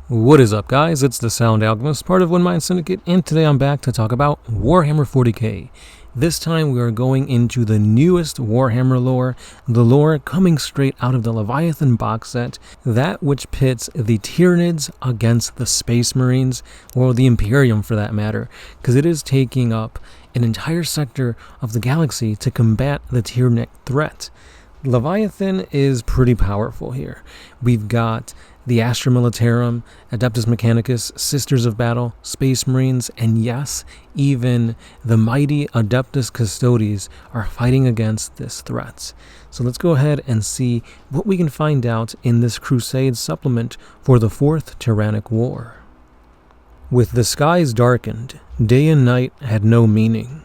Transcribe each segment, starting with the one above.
What is up, guys? It's the Sound Alchemist, part of OneMindSyndicate, and today I'm back to talk about Warhammer 40K. This time we are going into the newest Warhammer lore, the lore coming straight out of the Leviathan box set, that which pits the Tyranids against the Space Marines, or the Imperium for that matter, because it is taking up an entire sector of the galaxy to combat the Tyrannic threat. Leviathan is pretty powerful here. We've got the Astra Militarum, Adeptus Mechanicus, Sisters of Battle, Space Marines, and yes, even the mighty Adeptus Custodes are fighting against this threat. So let's go ahead and see what we can find out in this Crusade supplement for the 4th Tyrannic War. With the skies darkened, day and night had no meaning.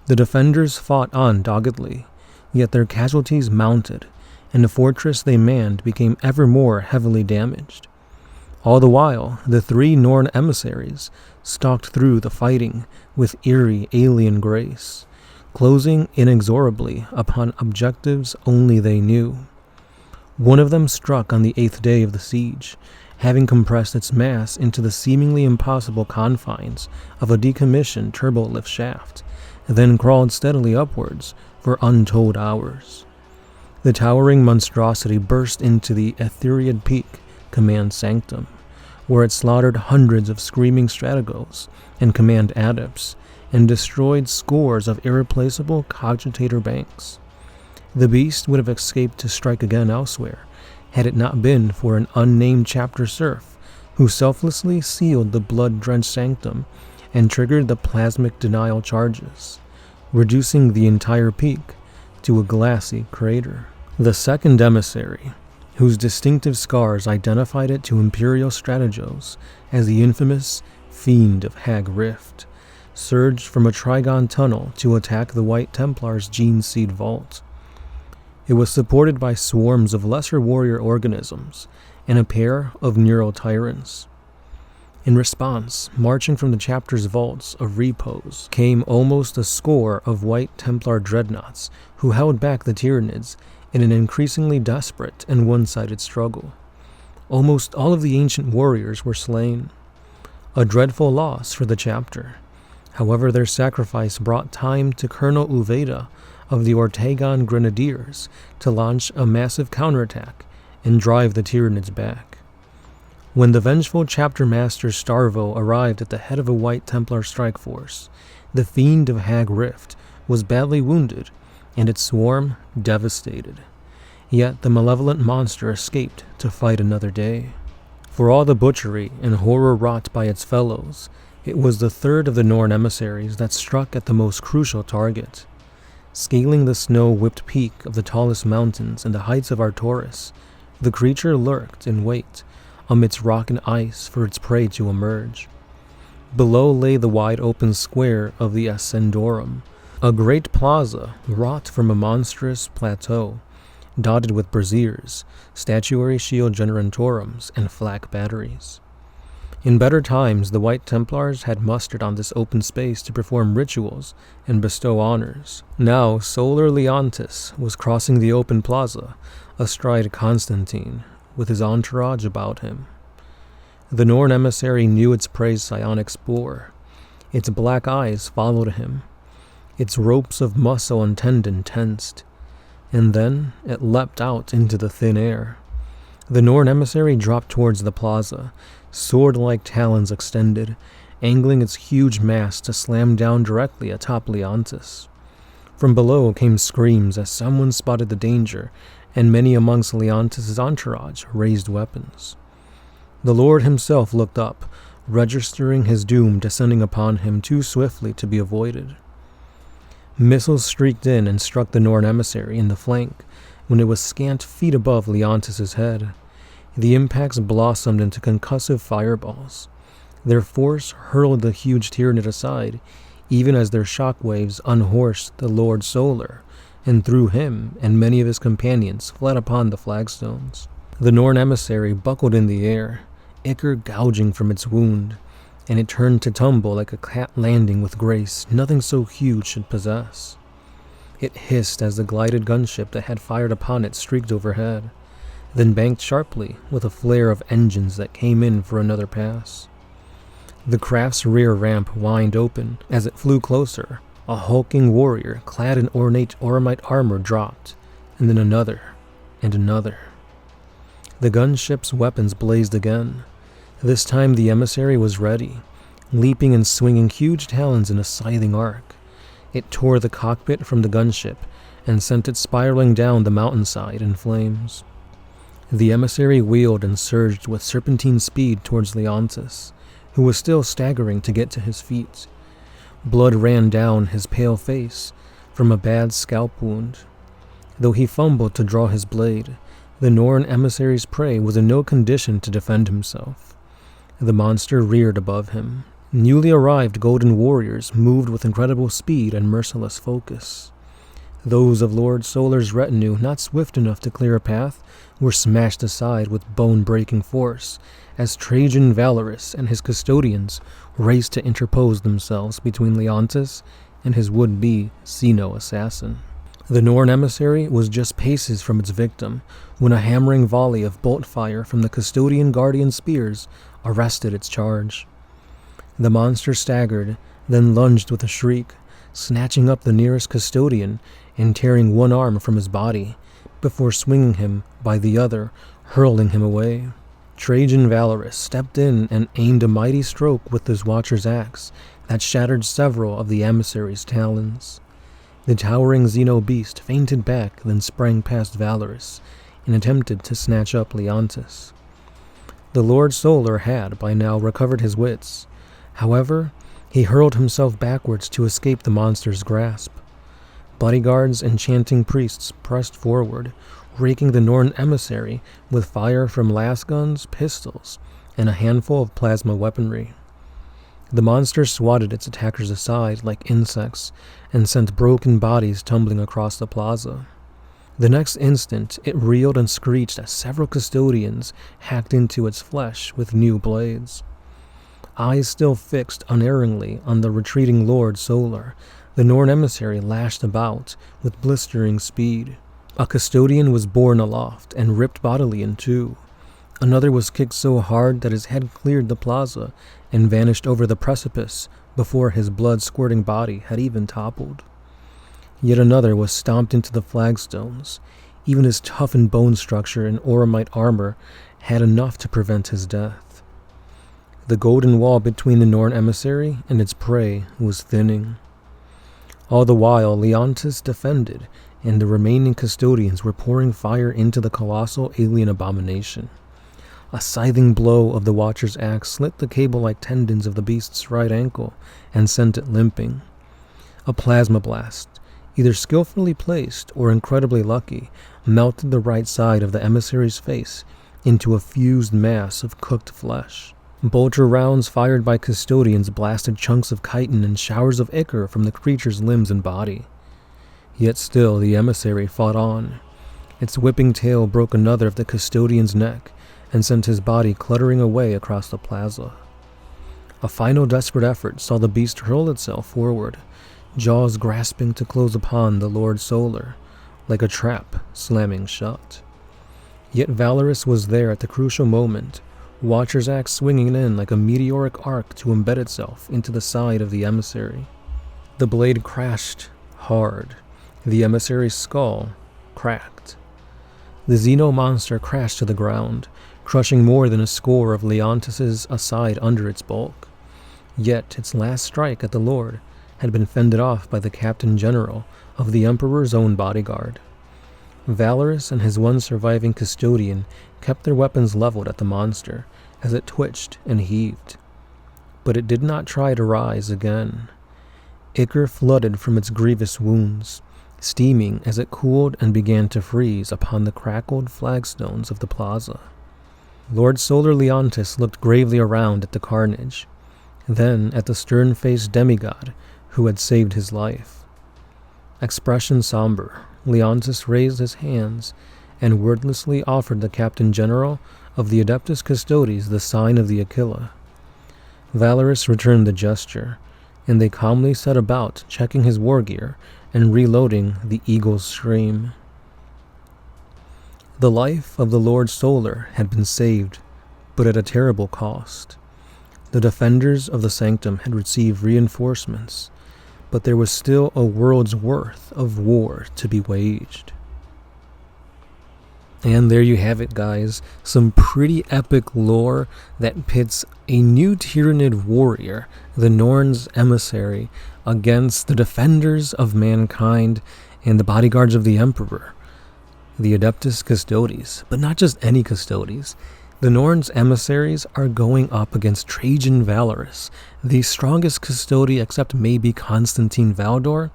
The defenders fought on doggedly, yet their casualties mounted, and the fortress they manned became ever more heavily damaged. All the while, the 3 Norn emissaries stalked through the fighting with eerie alien grace, closing inexorably upon objectives only they knew. One of them struck on the 8th day of the siege, having compressed its mass into the seemingly impossible confines of a decommissioned turbolift shaft, then crawled steadily upwards for untold hours. The towering monstrosity burst into the Ethereid Peak command sanctum, where it slaughtered hundreds of screaming strategos and command adepts, and destroyed scores of irreplaceable cogitator banks. The beast would have escaped to strike again elsewhere, had it not been for an unnamed chapter serf who selflessly sealed the blood-drenched sanctum and triggered the plasmic denial charges, reducing the entire peak to a glassy crater. The second emissary, whose distinctive scars identified it to Imperial strategos as the infamous Fiend of Hag Rift, surged from a Trigon tunnel to attack the White Templars' Gene Seed Vault. It was supported by swarms of lesser warrior organisms and a pair of neural tyrants. In response, marching from the chapter's vaults of repose, came almost a score of White Templar dreadnoughts who held back the Tyranids in an increasingly desperate and one-sided struggle. Almost all of the ancient warriors were slain, a dreadful loss for the chapter. However, their sacrifice brought time to Colonel Uveda of the Ortegon Grenadiers to launch a massive counterattack and drive the Tyranids back. When the vengeful chapter master Starvo arrived at the head of a White Templar strike force, the Fiend of Hag Rift was badly wounded and its swarm devastated. Yet the malevolent monster escaped to fight another day. For all the butchery and horror wrought by its fellows, it was the 3rd of the Norn emissaries that struck at the most crucial target. Scaling the snow-whipped peak of the tallest mountains and the heights of Artoris, the creature lurked in wait amidst rock and ice for its prey to emerge. Below lay the wide-open square of the Ascendorum, a great plaza wrought from a monstrous plateau, dotted with braziers, statuary shield generantorums, and flak batteries. In better times, the White Templars had mustered on this open space to perform rituals and bestow honors. Now, Solar Leontis was crossing the open plaza, astride Constantine, with his entourage about him. The Norn emissary knew its prey's psionic spoor. Its black eyes followed him. Its ropes of muscle and tendon tensed, and then it leapt out into the thin air. The Norn emissary dropped towards the plaza, sword-like talons extended, angling its huge mass to slam down directly atop Leontis. From below came screams as someone spotted the danger, and many amongst Leontis' entourage raised weapons. The Lord himself looked up, registering his doom descending upon him too swiftly to be avoided. Missiles streaked in and struck the Norn emissary in the flank when it was scant feet above Leontis' head. The impacts blossomed into concussive fireballs. Their force hurled the huge Tyranid aside, even as their shockwaves unhorsed the Lord Solar, and through him and many of his companions fled upon the flagstones. The Norn emissary buckled in the air, ichor gouging from its wound, and it turned to tumble like a cat landing with grace nothing so huge should possess. It hissed as the glided gunship that had fired upon it streaked overhead. then banked sharply with a flare of engines that came in for another pass. The craft's rear ramp whined open as it flew closer. A hulking warrior clad in ornate Oromite armor dropped, and then another, and another. The gunship's weapons blazed again. This time the emissary was ready, leaping and swinging huge talons in a scything arc. It tore the cockpit from the gunship and sent it spiraling down the mountainside in flames. The emissary wheeled and surged with serpentine speed towards Leontis, who was still staggering to get to his feet. Blood ran down his pale face from a bad scalp wound. Though he fumbled to draw his blade, the Norn emissary's prey was in no condition to defend himself. The monster reared above him. Newly arrived golden warriors moved with incredible speed and merciless focus. Those of Lord Solar's retinue not swift enough to clear a path were smashed aside with bone-breaking force as Trajan Valorous and his custodians raced to interpose themselves between Leontis and his would-be Xeno assassin. The Norn emissary was just paces from its victim when a hammering volley of bolt fire from the custodian guardian spears arrested its charge. The monster staggered, then lunged with a shriek, snatching up the nearest custodian and tearing one arm from his body, before swinging him by the other, hurling him away. Trajan Valorous stepped in and aimed a mighty stroke with his Watcher's axe that shattered several of the emissary's talons. The towering Xeno beast fainted back, then sprang past Valorous and attempted to snatch up Leontis. The Lord Solar had by now recovered his wits. However, he hurled himself backwards to escape the monster's grasp. Bodyguards and chanting priests pressed forward, raking the Norn emissary with fire from lasguns, pistols, and a handful of plasma weaponry. The monster swatted its attackers aside like insects and sent broken bodies tumbling across the plaza. The next instant, it reeled and screeched as several custodians hacked into its flesh with new blades. Eyes still fixed unerringly on the retreating Lord Solar, the Norn emissary lashed about with blistering speed. A custodian was borne aloft and ripped bodily in two. Another was kicked so hard that his head cleared the plaza and vanished over the precipice before his blood-squirting body had even toppled. Yet another was stomped into the flagstones. Even his toughened bone structure and Oromite armor had enough to prevent his death. The golden wall between the Norn emissary and its prey was thinning. All the while, Leontis defended, and the remaining custodians were pouring fire into the colossal alien abomination. A scything blow of the Watcher's axe slit the cable-like tendons of the beast's right ankle and sent it limping. A plasma blast, either skillfully placed or incredibly lucky, melted the right side of the emissary's face into a fused mass of cooked flesh. Bolter rounds fired by custodians blasted chunks of chitin and showers of ichor from the creature's limbs and body. Yet still the emissary fought on. Its whipping tail broke another of the custodian's neck and sent his body cluttering away across the plaza. A final desperate effort saw the beast hurl itself forward, jaws grasping to close upon the Lord Solar, like a trap slamming shut. Yet Valorous was there at the crucial moment, Watcher's axe swinging in like a meteoric arc to embed itself into the side of the emissary. The blade crashed hard. The emissary's skull cracked. The Xeno monster crashed to the ground, crushing more than a score of Leontis's aside under its bulk. Yet its last strike at the Lord had been fended off by the Captain General of the Emperor's own bodyguard. Valorous and his one surviving custodian kept their weapons leveled at the monster as it twitched and heaved. But it did not try to rise again. Ichor flooded from its grievous wounds, steaming as it cooled and began to freeze upon the crackled flagstones of the plaza. Lord Solar Leontis looked gravely around at the carnage, then at the stern-faced demigod who had saved his life. Expression somber, Leontis raised his hands and wordlessly offered the Captain General of the Adeptus Custodes the sign of the Aquila. Valorous returned the gesture, and they calmly set about checking his war gear and reloading the Eagle's Scream. The life of the Lord Solar had been saved, but at a terrible cost. The defenders of the sanctum had received reinforcements, but there was still a world's worth of war to be waged. And there you have it, guys, some pretty epic lore that pits a new Tyranid warrior, the Norn's emissary, against the defenders of mankind and the bodyguards of the Emperor, the Adeptus Custodes. But not just any Custodes. The Norn's emissaries are going up against Trajan Valorous, the strongest custody except maybe Constantine Valdor,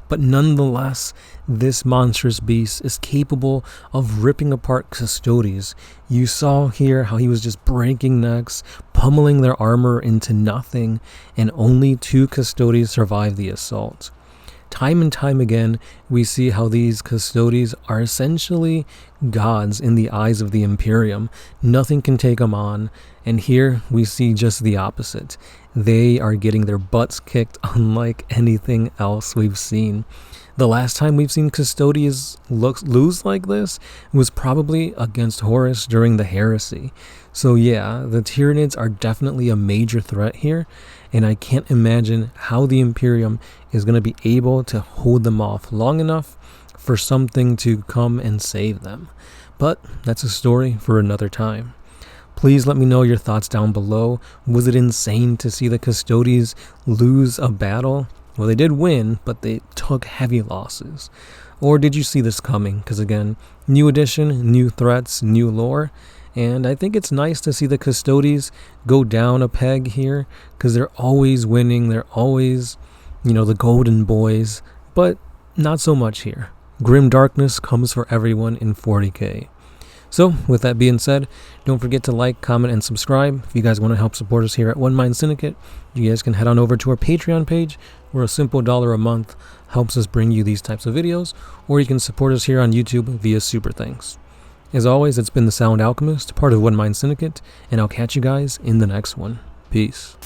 but nonetheless, this monstrous beast is capable of ripping apart Custodes. You saw here how he was just breaking necks, pummeling their armor into nothing, and only 2 Custodes survived the assault. Time and time again, we see how these Custodes are essentially gods in the eyes of the Imperium. Nothing can take them on, and here we see just the opposite. They are getting their butts kicked unlike anything else we've seen. The last time we've seen Custodes lose like this was probably against Horus during the Heresy. So yeah, the Tyranids are definitely a major threat here, and I can't imagine how the Imperium is going to be able to hold them off long enough for something to come and save them. But that's a story for another time. Please let me know your thoughts down below. Was it insane to see the Custodes lose a battle? Well, they did win, but they took heavy losses. Or did you see this coming? Because again, new edition, new threats, new lore. And I think it's nice to see the Custodes go down a peg here, because they're always winning. They're always, the golden boys, but not so much here. Grim darkness comes for everyone in 40K. So, with that being said, don't forget to like, comment, and subscribe. If you guys want to help support us here at OneMindSyndicate, you guys can head on over to our Patreon page, where a simple $1 a month helps us bring you these types of videos, or you can support us here on YouTube via Super Thanks. As always, it's been the Sound Alchemist, part of OneMindSyndicate, and I'll catch you guys in the next one. Peace.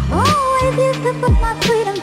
Oh, if you could put my freedom